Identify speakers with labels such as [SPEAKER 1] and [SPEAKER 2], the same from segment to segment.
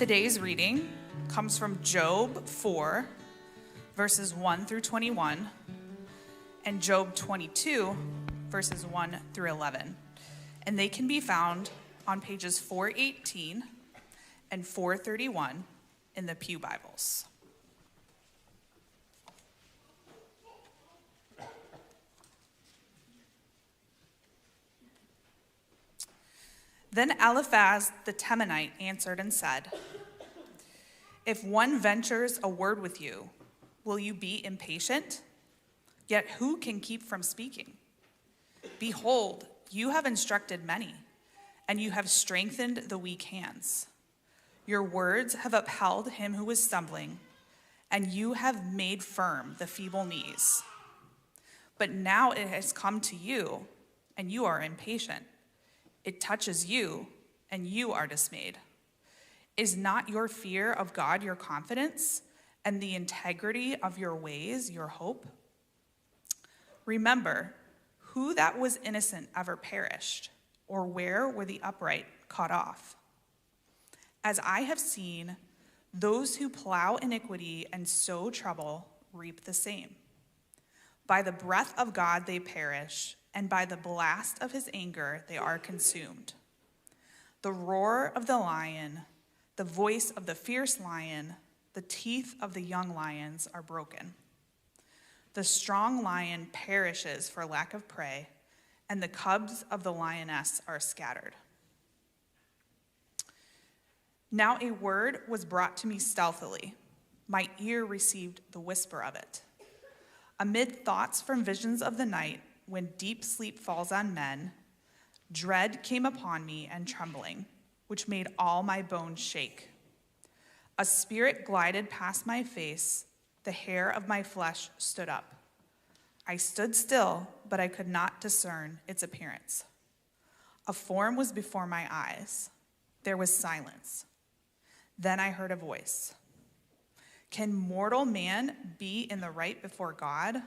[SPEAKER 1] Today's reading comes from Job 4, verses 1 through 21, and Job 22, verses 1 through 11. And they can be found on pages 418 and 431 in the Pew Bibles. Then Eliphaz the Temanite answered and said, "If one ventures a word with you, will you be impatient? Yet who can keep from speaking? Behold, you have instructed many, and you have strengthened the weak hands. Your words have upheld him who was stumbling, and you have made firm the feeble knees. But now it has come to you, and you are impatient. It touches you, and you are dismayed. Is not your fear of God your confidence, and the integrity of your ways your hope? Remember, who that was innocent ever perished, or where were the upright cut off? As I have seen, those who plow iniquity and sow trouble reap the same. By the breath of God they perish, and by the blast of his anger they are consumed. The roar of the lion, the voice of the fierce lion, the teeth of the young lions are broken. The strong lion perishes for lack of prey, and the cubs of the lioness are scattered. Now a word was brought to me stealthily. My ear received the whisper of it. Amid thoughts from visions of the night, when deep sleep falls on men, dread came upon me and trembling, which made all my bones shake. A spirit glided past my face, the hair of my flesh stood up. I stood still, but I could not discern its appearance. A form was before my eyes. There was silence. Then I heard a voice. Can mortal man be in the right before God?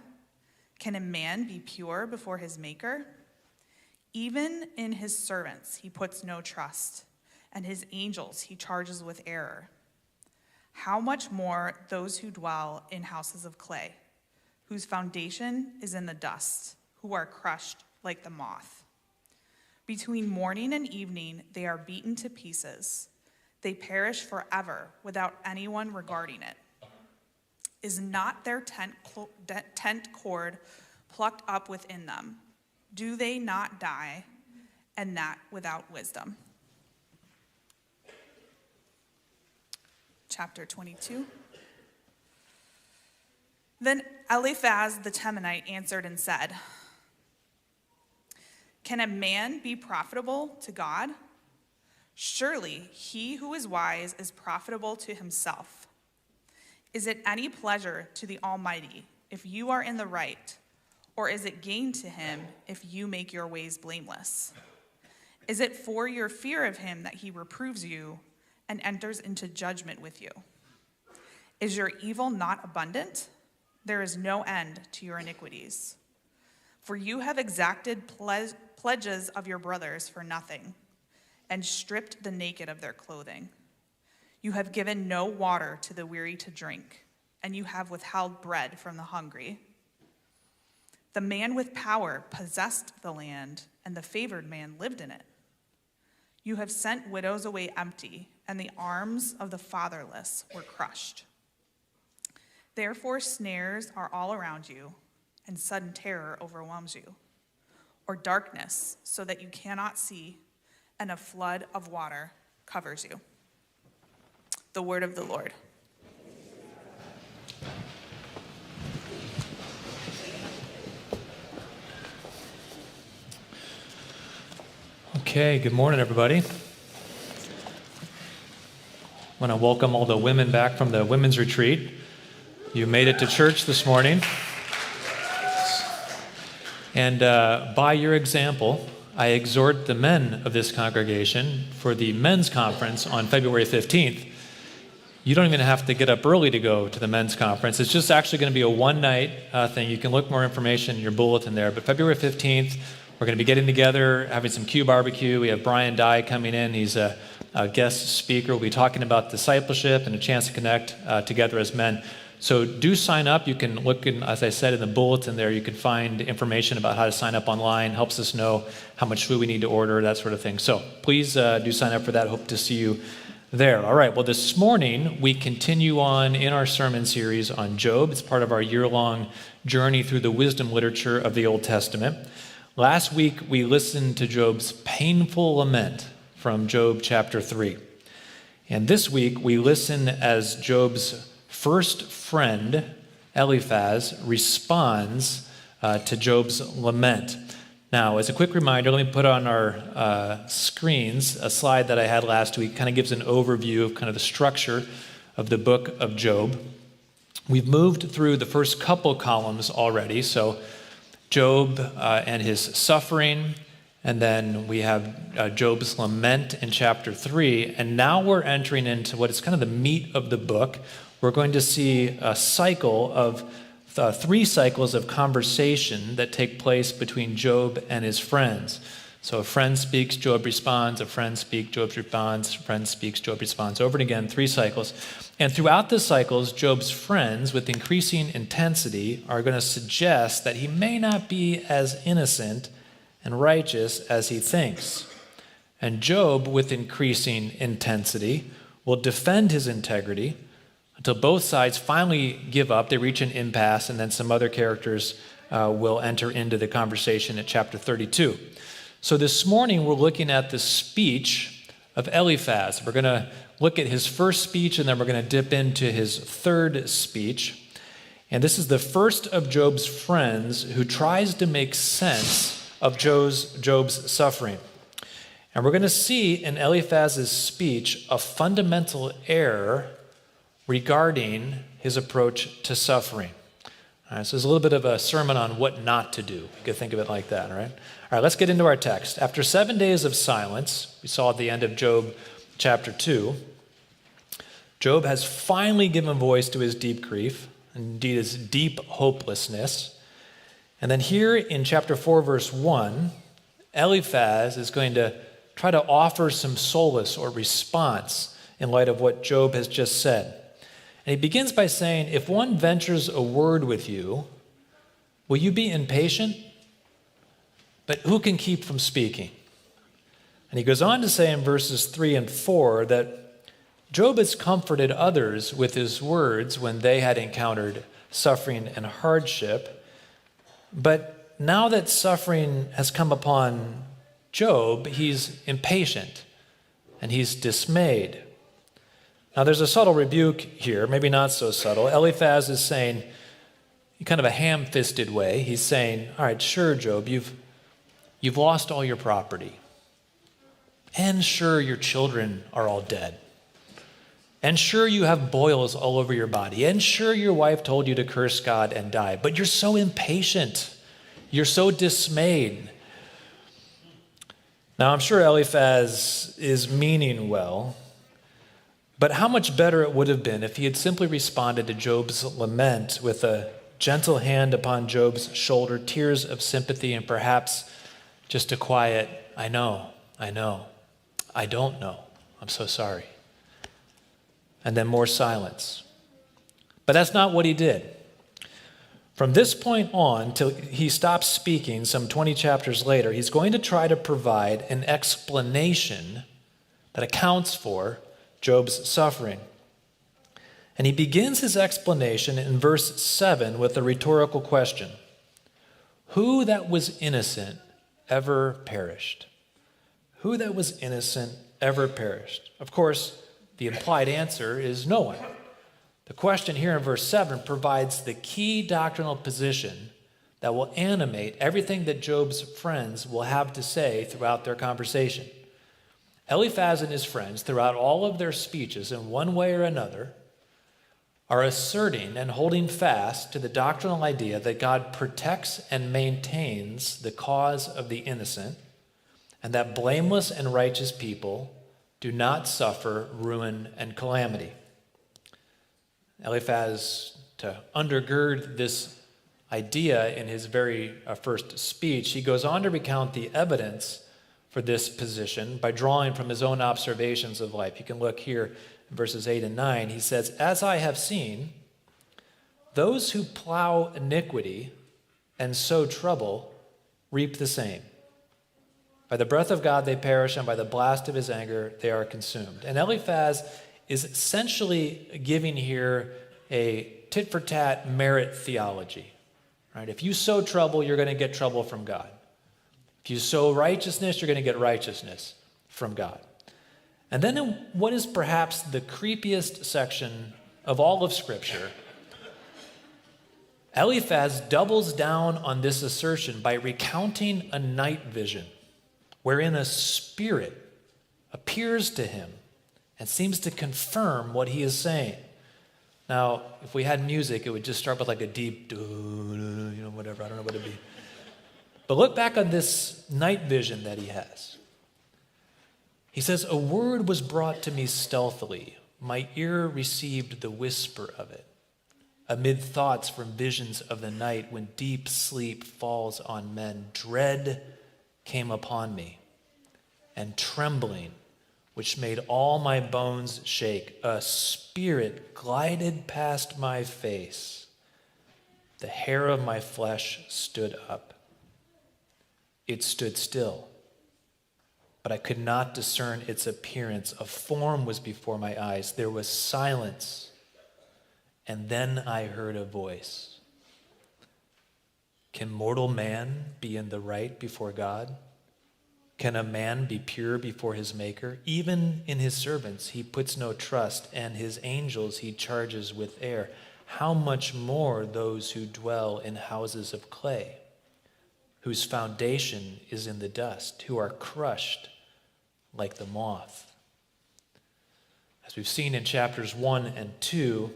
[SPEAKER 1] Can a man be pure before his Maker? Even in his servants he puts no trust, and his angels he charges with error. How much more those who dwell in houses of clay, whose foundation is in the dust, who are crushed like the moth. Between morning and evening they are beaten to pieces. They perish forever without anyone regarding it. Is not their tent cord plucked up within them? Do they not die, and that without wisdom?" Chapter 22. Then Eliphaz the Temanite answered and said, "Can a man be profitable to God? Surely he who is wise is profitable to himself. Is it any pleasure to the Almighty if you are in the right, or is it gain to him if you make your ways blameless? Is it for your fear of him that he reproves you and enters into judgment with you? Is your evil not abundant? There is no end to your iniquities. For you have exacted pledges of your brothers for nothing, and stripped the naked of their clothing. You have given no water to the weary to drink, and you have withheld bread from the hungry. The man with power possessed the land, and the favored man lived in it. You have sent widows away empty, and the arms of the fatherless were crushed. Therefore snares are all around you, and sudden terror overwhelms you, or darkness so that you cannot see, and a flood of water covers you." The word of the Lord.
[SPEAKER 2] Okay, good morning, everybody. I want to welcome all the women back from the women's retreat. You made it to church this morning. And by your example, I exhort the men of this congregation for the men's conference on February 15th. You don't even have to get up early to go to the men's conference. It's just actually going to be a one-night thing. You can look more information in your bulletin there. But February 15th, We're going to be getting together, having some Q barbecue. We have Brian Dye coming in. He's a guest speaker. We'll be talking about discipleship and a chance to connect together as men. So do sign up. You can look in, as I said, in the bulletin there, you can find information about how to sign up online. Helps us know how much food we need to order, that sort of thing. So please do sign up for that. Hope to see you there. All right. Well, this morning we continue on in our sermon series on Job. It's part of our year-long journey through the wisdom literature of the Old Testament. Last week we listened to Job's painful lament from Job chapter 3. And this week we listen as Job's first friend, Eliphaz, responds to Job's lament. Now, as a quick reminder, let me put on our screens a slide that I had last week. Kind of gives an overview of kind of the structure of the book of Job. We've moved through the first couple columns already. So Job and his suffering, and then we have Job's lament in chapter 3. And now we're entering into what is kind of the meat of the book. We're going to see a cycle of 3 cycles of conversation that take place between Job and his friends. So a friend speaks, Job responds, a friend speaks, Job responds, a friend speaks, Job responds. Over and again, 3 cycles. And throughout the cycles, Job's friends, with increasing intensity, are going to suggest that he may not be as innocent and righteous as he thinks. And Job, with increasing intensity, will defend his integrity until both sides finally give up. They reach an impasse, and then some other characters will enter into the conversation at chapter 32. So this morning, we're looking at the speech of Eliphaz. We're going to look at his first speech, and then we're going to dip into his third speech. And this is the first of Job's friends who tries to make sense of Job's suffering. And we're going to see in Eliphaz's speech a fundamental error regarding his approach to suffering. All right, so there's a little bit of a sermon on what not to do. You could think of it like that, all right? All right, let's get into our text. After 7 days of silence, we saw at the end of Job chapter 2, Job has finally given voice to his deep grief, indeed his deep hopelessness. And then here in chapter 4, verse 1, Eliphaz is going to try to offer some solace or response in light of what Job has just said. And he begins by saying, if one ventures a word with you, will you be impatient? But who can keep from speaking? And he goes on to say in verses 3 and 4 that Job has comforted others with his words when they had encountered suffering and hardship. But now that suffering has come upon Job, he's impatient and he's dismayed. Now, there's a subtle rebuke here, maybe not so subtle. Eliphaz is saying, in kind of a ham-fisted way, he's saying, all right, sure, Job, you've lost all your property. And sure, your children are all dead. And sure, you have boils all over your body. And sure, your wife told you to curse God and die. But you're so impatient. You're so dismayed. Now, I'm sure Eliphaz is meaning well. But how much better it would have been if he had simply responded to Job's lament with a gentle hand upon Job's shoulder, tears of sympathy, and perhaps just a quiet, I know, I don't know, I'm so sorry. And then more silence. But that's not what he did. From this point on, till he stops speaking some 20 chapters later, he's going to try to provide an explanation that accounts for Job's suffering. And he begins his explanation in verse 7 with a rhetorical question. Who that was innocent ever perished? Who that was innocent ever perished? Of course, the implied answer is no one. The question here in verse 7 provides the key doctrinal position that will animate everything that Job's friends will have to say throughout their conversation. Eliphaz and his friends, throughout all of their speeches, in one way or another, are asserting and holding fast to the doctrinal idea that God protects and maintains the cause of the innocent, and that blameless and righteous people do not suffer ruin and calamity. Eliphaz, to undergird this idea in his very first speech, he goes on to recount the evidence for this position by drawing from his own observations of life. You can look here in verses 8 and 9. He says, "As I have seen, those who plow iniquity and sow trouble reap the same. By the breath of God they perish, and by the blast of his anger they are consumed." And Eliphaz is essentially giving here a tit-for-tat merit theology. Right? If you sow trouble, you're going to get trouble from God. If you sow righteousness, you're going to get righteousness from God. And then in what is perhaps the creepiest section of all of Scripture, Eliphaz doubles down on this assertion by recounting a night vision wherein a spirit appears to him and seems to confirm what he is saying. Now, if we had music, it would just start with like a deep, whatever, I don't know what it'd be. But look back on this night vision that he has. He says, "A word was brought to me stealthily. My ear received the whisper of it. Amid thoughts from visions of the night, when deep sleep falls on men, dread came upon me, and trembling, which made all my bones shake. A spirit glided past my face. The hair of my flesh stood up. It stood still, but I could not discern its appearance. A form was before my eyes. There was silence, and then I heard a voice. Can mortal man be in the right before God? Can a man be pure before his Maker? Even in his servants he puts no trust, and his angels he charges with error. How much more those who dwell in houses of clay, whose foundation is in the dust, who are crushed like the moth." As we've seen in chapters 1 and 2,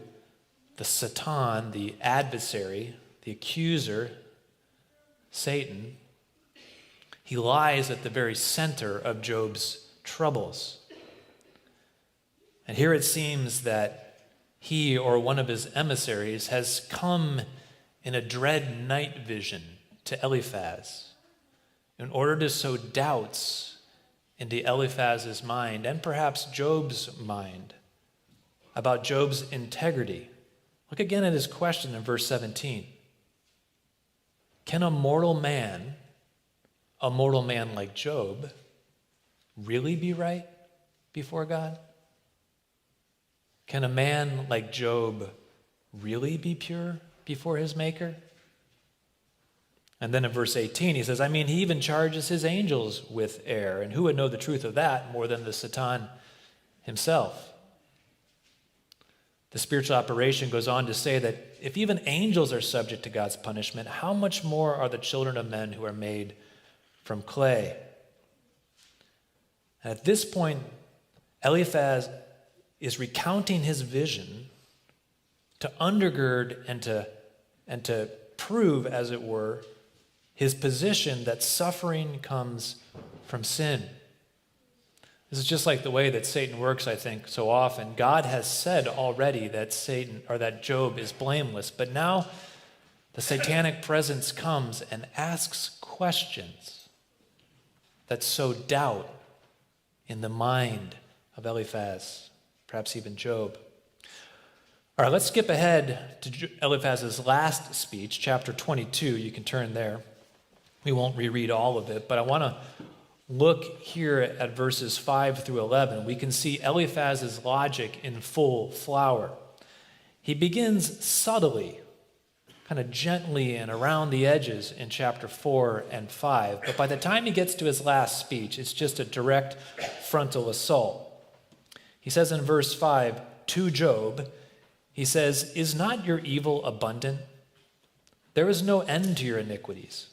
[SPEAKER 2] the Satan, the adversary, the accuser, Satan, he lies at the very center of Job's troubles. And here it seems that he or one of his emissaries has come in a dread night vision to Eliphaz in order to sow doubts into Eliphaz's mind and perhaps Job's mind about Job's integrity. Look again at his question in verse 17. Can a mortal man like Job, really be right before God? Can a man like Job really be pure before his Maker? And then in verse 18, he says, he even charges his angels with error. And who would know the truth of that more than the Satan himself? The spiritual operation goes on to say that if even angels are subject to God's punishment, how much more are the children of men who are made from clay? And at this point, Eliphaz is recounting his vision to undergird and to prove, as it were, his position that suffering comes from sin. This is just like the way that Satan works, I think, so often. God has said already that that Job is blameless, but now the satanic presence comes and asks questions that sow doubt in the mind of Eliphaz, perhaps even Job. All right, let's skip ahead to Eliphaz's last speech, chapter 22. You can turn there. We won't reread all of it, but I want to look here at verses 5 through 11. We can see Eliphaz's logic in full flower. He begins subtly, kind of gently and around the edges in chapter 4 and 5. But by the time he gets to his last speech, it's just a direct frontal assault. He says in verse 5 to Job, he says, "Is not your evil abundant? There is no end to your iniquities.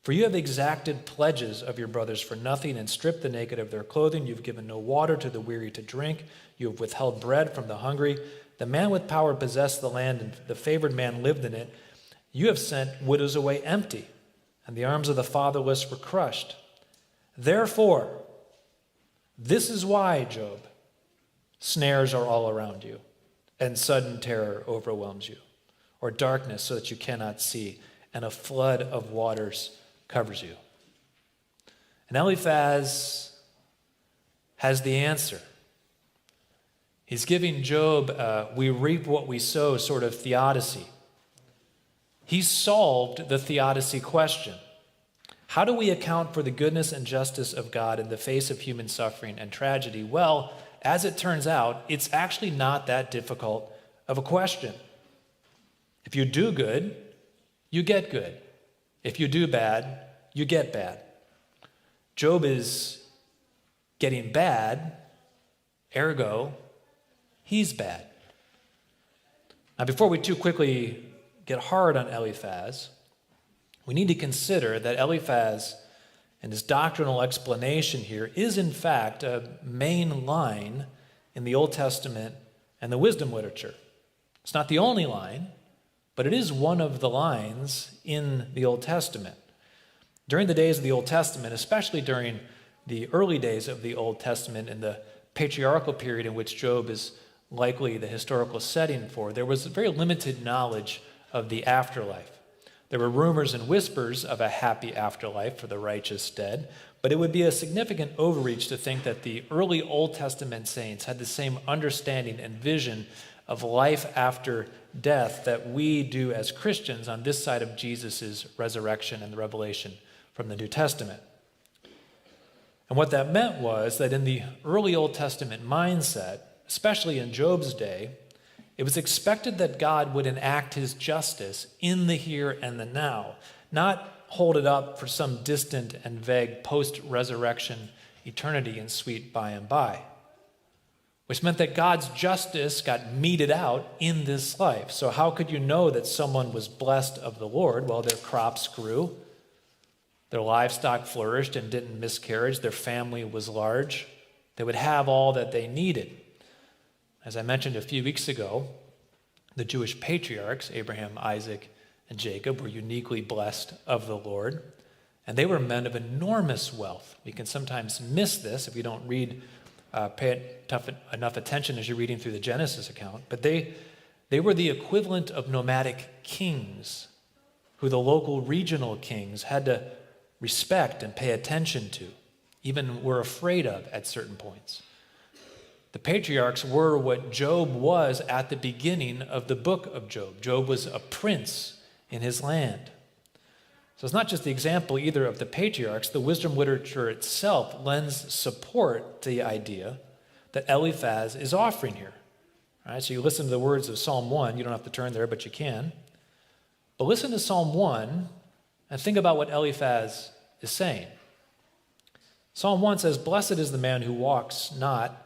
[SPEAKER 2] For you have exacted pledges of your brothers for nothing and stripped the naked of their clothing. You've given no water to the weary to drink. You have withheld bread from the hungry. The man with power possessed the land, and the favored man lived in it. You have sent widows away empty, and the arms of the fatherless were crushed. Therefore, this is why, Job, snares are all around you, and sudden terror overwhelms you, or darkness so that you cannot see, and a flood of waters covers you. And Eliphaz has the answer. He's giving Job we reap what we sow sort of theodicy. He solved the theodicy question. How do we account for the goodness and justice of God in the face of human suffering and tragedy? Well, as it turns out, it's actually not that difficult of a question. If you do good, you get good. If you do bad, you get bad. Job is getting bad, ergo, he's bad. Now, before we too quickly get hard on Eliphaz, we need to consider that Eliphaz and his doctrinal explanation here is in fact a main line in the Old Testament and the wisdom literature. It's not the only line, but it is one of the lines in the Old Testament. During the days of the Old Testament, especially during the early days of the Old Testament in the patriarchal period in which Job is likely the historical setting for, there was very limited knowledge of the afterlife. There were rumors and whispers of a happy afterlife for the righteous dead, but it would be a significant overreach to think that the early Old Testament saints had the same understanding and vision of life after death that we do as Christians on this side of Jesus' resurrection and the revelation from the New Testament. And what that meant was that in the early Old Testament mindset, especially in Job's day, it was expected that God would enact his justice in the here and the now, not hold it up for some distant and vague post-resurrection eternity and sweet by and by, which meant that God's justice got meted out in this life. So how could you know that someone was blessed of the Lord? Well, their crops grew, their livestock flourished and didn't miscarriage, their family was large, they would have all that they needed. As I mentioned a few weeks ago, the Jewish patriarchs, Abraham, Isaac, and Jacob, were uniquely blessed of the Lord, and they were men of enormous wealth. We can sometimes miss this if we don't pay enough attention as you're reading through the Genesis account, but they were the equivalent of nomadic kings who the local regional kings had to respect and pay attention to, even were afraid of at certain points. The patriarchs were what Job was at the beginning of the book of Job. Job was a prince in his land. So it's not just the example either of the patriarchs. The wisdom literature itself lends support to the idea that Eliphaz is offering here. All right, so you listen to the words of Psalm 1. You don't have to turn there, but you can. But listen to Psalm 1 and think about what Eliphaz is saying. Psalm 1 says, "Blessed is the man who walks not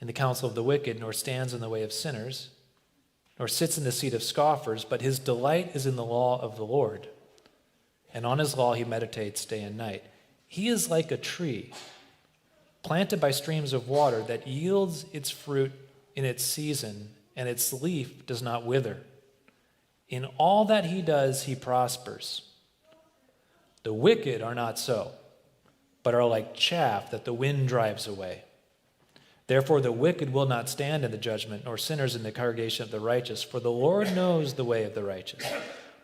[SPEAKER 2] in the counsel of the wicked, nor stands in the way of sinners, nor sits in the seat of scoffers, but his delight is in the law of the Lord. And on his law he meditates day and night. He is like a tree planted by streams of water that yields its fruit in its season, and its leaf does not wither. In all that he does, he prospers. The wicked are not so, but are like chaff that the wind drives away. Therefore, the wicked will not stand in the judgment, nor sinners in the congregation of the righteous. For the Lord knows the way of the righteous,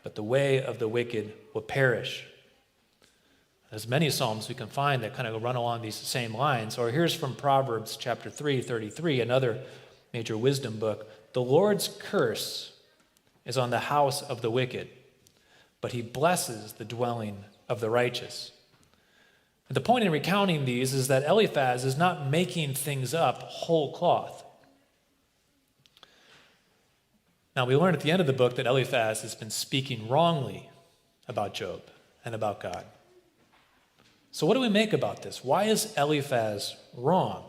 [SPEAKER 2] but the way of the wicked will perish." There's many Psalms we can find that kind of run along these same lines. Or here's from Proverbs chapter 3:33, another major wisdom book. "The Lord's curse is on the house of the wicked, but he blesses the dwelling of the righteous." And the point in recounting these is that Eliphaz is not making things up whole cloth. Now, we learn at the end of the book that Eliphaz has been speaking wrongly about Job and about God. So what do we make about this? Why is Eliphaz wrong?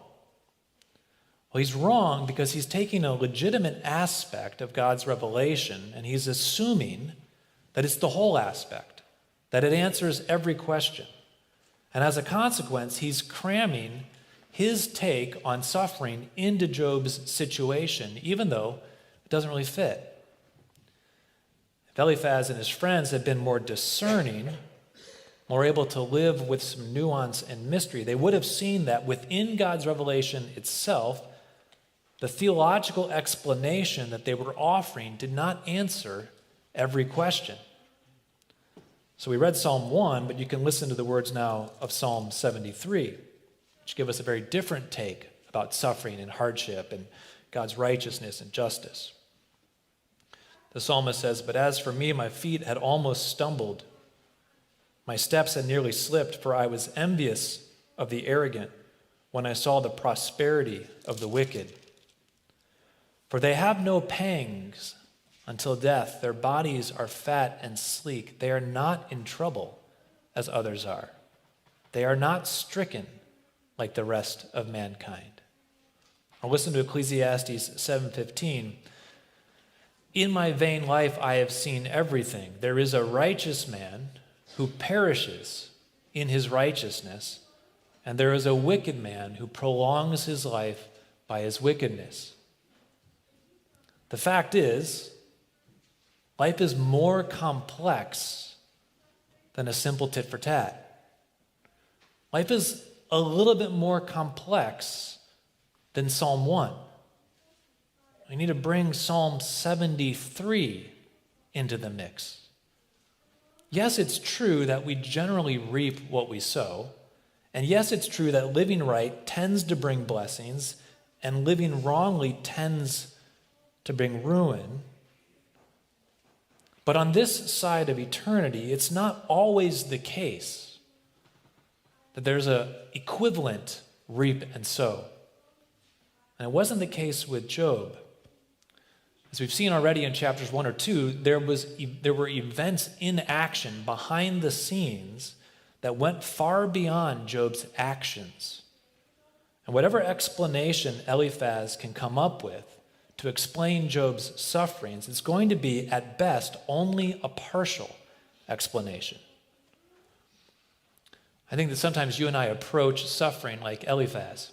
[SPEAKER 2] Well, he's wrong because he's taking a legitimate aspect of God's revelation and he's assuming that it's the whole aspect, that it answers every question. And as a consequence, he's cramming his take on suffering into Job's situation, even though it doesn't really fit. If Eliphaz and his friends had been more discerning, more able to live with some nuance and mystery, they would have seen that within God's revelation itself, the theological explanation that they were offering did not answer every question. So we read Psalm 1, but you can listen to the words now of Psalm 73, which give us a very different take about suffering and hardship and God's righteousness and justice. The psalmist says, "But as for me, my feet had almost stumbled. My steps had nearly slipped, for I was envious of the arrogant when I saw the prosperity of the wicked. For they have no pangs until death. Their bodies are fat and sleek. They are not in trouble as others are. They are not stricken like the rest of mankind." Or listen to Ecclesiastes 7:15. "In my vain life I have seen everything. There is a righteous man who perishes in his righteousness, and there is a wicked man who prolongs his life by his wickedness." The fact is, life is more complex than a simple tit for tat. Life is a little bit more complex than Psalm 1. We need to bring Psalm 73 into the mix. Yes, it's true that we generally reap what we sow. And yes, it's true that living right tends to bring blessings, and living wrongly tends to bring ruin. But on this side of eternity, it's not always the case that there's an equivalent reap and sow. And it wasn't the case with Job. As we've seen already in chapters 1 or 2, there were events in action behind the scenes that went far beyond Job's actions. And whatever explanation Eliphaz can come up with to explain Job's sufferings, it's going to be, at best, only a partial explanation. I think that sometimes you and I approach suffering like Eliphaz.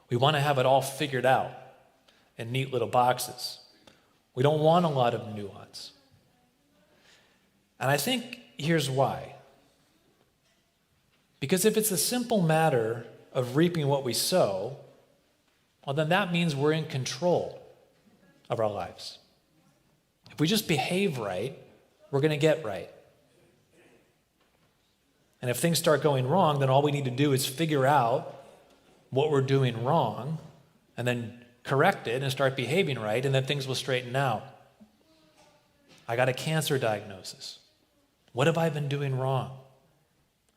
[SPEAKER 2] We want to have it all figured out in neat little boxes. We don't want a lot of nuance. And I think here's why. Because if it's a simple matter of reaping what we sow, well, then that means we're in control of our lives. If we just behave right, we're going to get right. And if things start going wrong, then all we need to do is figure out what we're doing wrong and then correct it and start behaving right, and then things will straighten out. I got a cancer diagnosis. What have I been doing wrong?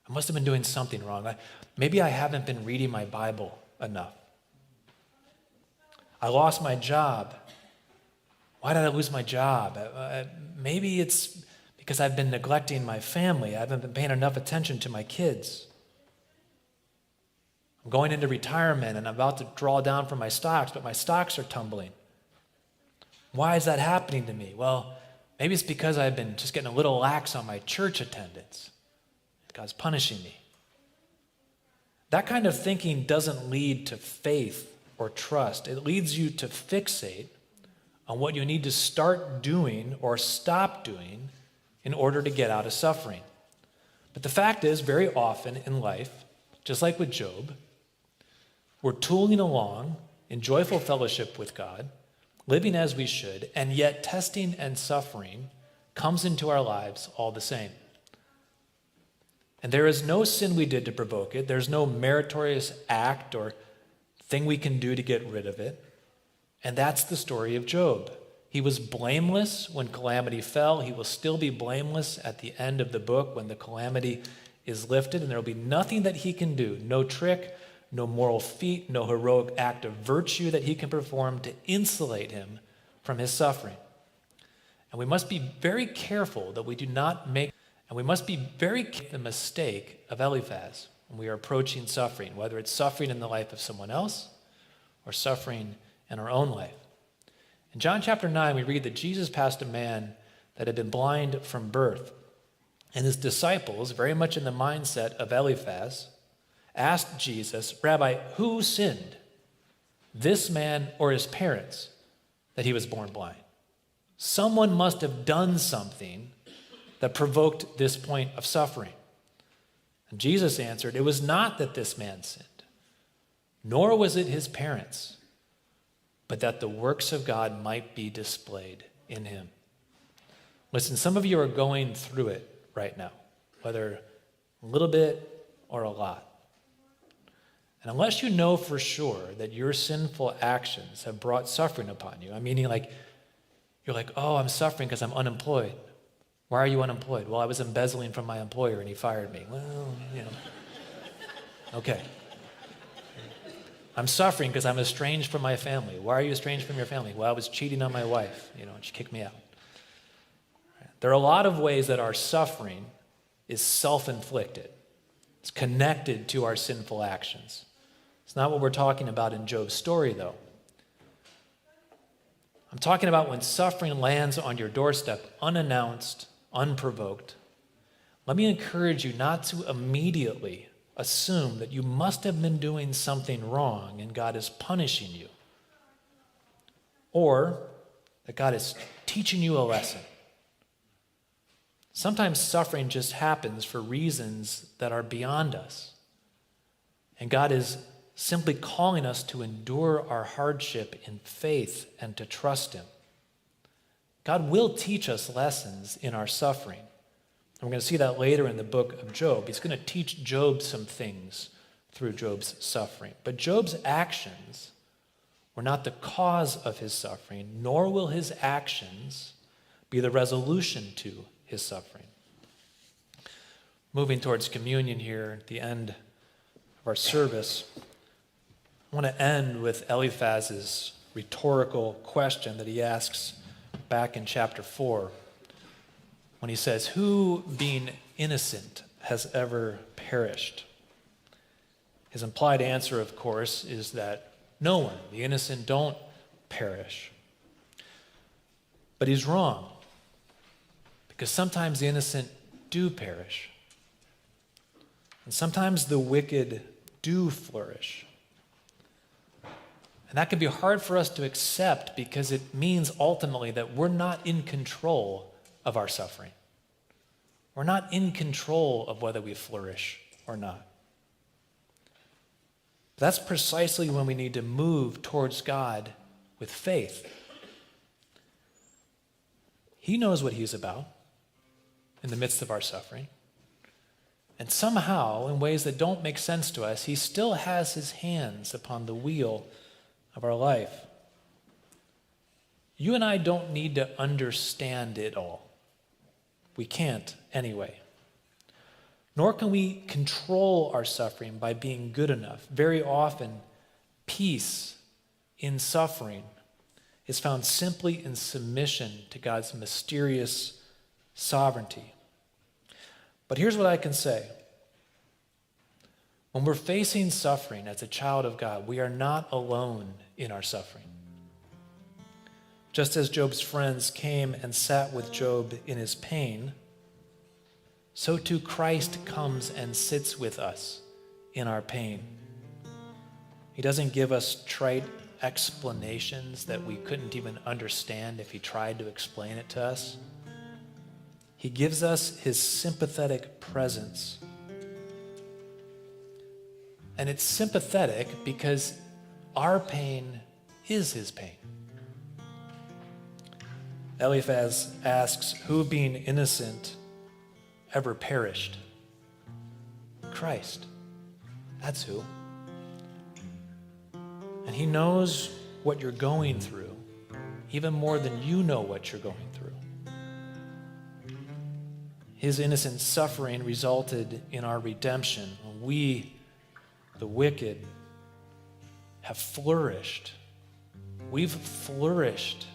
[SPEAKER 2] I must have been doing something wrong. Maybe I haven't been reading my Bible enough. I lost my job. Why did I lose my job? Maybe it's because I've been neglecting my family. I haven't been paying enough attention to my kids. I'm going into retirement and I'm about to draw down from my stocks, but my stocks are tumbling. Why is that happening to me? Well, maybe it's because I've been just getting a little lax on my church attendance. God's punishing me. That kind of thinking doesn't lead to faith or trust. It leads you to fixate on what you need to start doing or stop doing in order to get out of suffering. But the fact is, very often in life, just like with Job, we're tooling along in joyful fellowship with God, living as we should, and yet testing and suffering comes into our lives all the same. And there is no sin we did to provoke it. There's no meritorious act or thing we can do to get rid of it. And that's the story of Job. He was blameless when calamity fell. He will still be blameless at the end of the book when the calamity is lifted, and there will be nothing that he can do, no trick, no moral feat, no heroic act of virtue that he can perform to insulate him from his suffering. And we must be very careful that we do not make, and we must be very careful the mistake of Eliphaz when we are approaching suffering, whether it's suffering in the life of someone else or suffering in our own life. In John chapter 9, we read that Jesus passed a man that had been blind from birth. And his disciples, very much in the mindset of Eliphaz, asked Jesus, "Rabbi, who sinned, this man or his parents, that he was born blind?" Someone must have done something that provoked this point of suffering. And Jesus answered, "It was not that this man sinned, nor was it his parents, but that the works of God might be displayed in him." Listen, some of you are going through it right now, whether a little bit or a lot. And unless you know for sure that your sinful actions have brought suffering upon you, meaning like, you're like, oh, I'm suffering because I'm unemployed. Why are you unemployed? Well, I was embezzling from my employer and he fired me. Well, Okay. I'm suffering because I'm estranged from my family. Why are you estranged from your family? Well, I was cheating on my wife, and she kicked me out. There are a lot of ways that our suffering is self-inflicted. It's connected to our sinful actions. It's not what we're talking about in Job's story, though. I'm talking about when suffering lands on your doorstep, unannounced, unprovoked. Let me encourage you not to immediately assume that you must have been doing something wrong and God is punishing you, or that God is teaching you a lesson. Sometimes suffering just happens for reasons that are beyond us, and God is simply calling us to endure our hardship in faith and to trust Him. God will teach us lessons in our suffering. And we're going to see that later in the book of Job. He's going to teach Job some things through Job's suffering. But Job's actions were not the cause of his suffering, nor will his actions be the resolution to his suffering. Moving towards communion here at the end of our service, I want to end with Eliphaz's rhetorical question that he asks back in chapter 4. When he says, who being innocent has ever perished? His implied answer, of course, is that no one, the innocent, don't perish. But he's wrong, because sometimes the innocent do perish. And sometimes the wicked do flourish. And that can be hard for us to accept because it means ultimately that we're not in control of our suffering. We're not in control of whether we flourish or not. That's precisely when we need to move towards God with faith. He knows what He's about in the midst of our suffering. And somehow, in ways that don't make sense to us, He still has His hands upon the wheel of our life. You and I don't need to understand it all. We can't anyway. Nor can we control our suffering by being good enough. Very often, peace in suffering is found simply in submission to God's mysterious sovereignty. But here's what I can say. When we're facing suffering as a child of God, we are not alone in our suffering. Just as Job's friends came and sat with Job in his pain, so too Christ comes and sits with us in our pain. He doesn't give us trite explanations that we couldn't even understand if He tried to explain it to us. He gives us His sympathetic presence. And it's sympathetic because our pain is His pain. Eliphaz asks, who being innocent ever perished? Christ. That's who. And He knows what you're going through, even more than you know what you're going through. His innocent suffering resulted in our redemption. We, the wicked, have flourished. We've flourished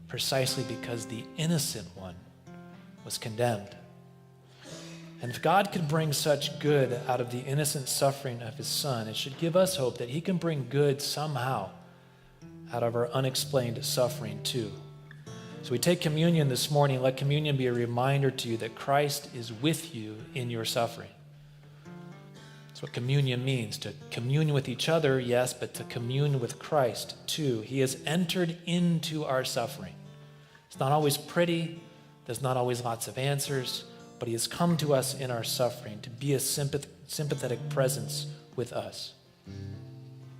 [SPEAKER 2] precisely because the innocent one was condemned. And if God could bring such good out of the innocent suffering of His Son, it should give us hope that He can bring good somehow out of our unexplained suffering too. So we take communion this morning. Let communion be a reminder to you that Christ is with you in your suffering. That's what communion means, to commune with each other, yes, but to commune with Christ too. He has entered into our suffering. It's not always pretty. There's not always lots of answers, but He has come to us in our suffering to be a sympathetic presence with us.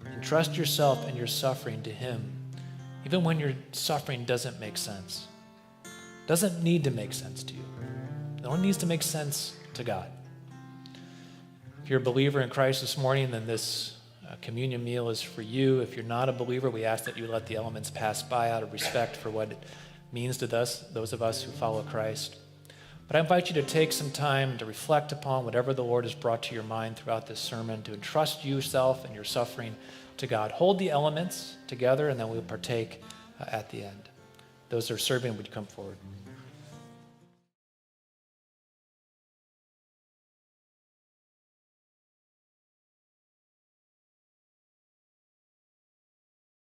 [SPEAKER 2] Entrust yourself and your suffering to Him, even when your suffering doesn't make sense. Doesn't need to make sense to you. It only needs to make sense to God. If you're a believer in Christ this morning, then this communion meal is for you. If you're not a believer, we ask that you let the elements pass by out of respect for what it means to those of us who follow Christ. But I invite you to take some time to reflect upon whatever the Lord has brought to your mind throughout this sermon, to entrust yourself and your suffering to God. Hold the elements together, and then we'll partake at the end. Those who are serving, would you come forward?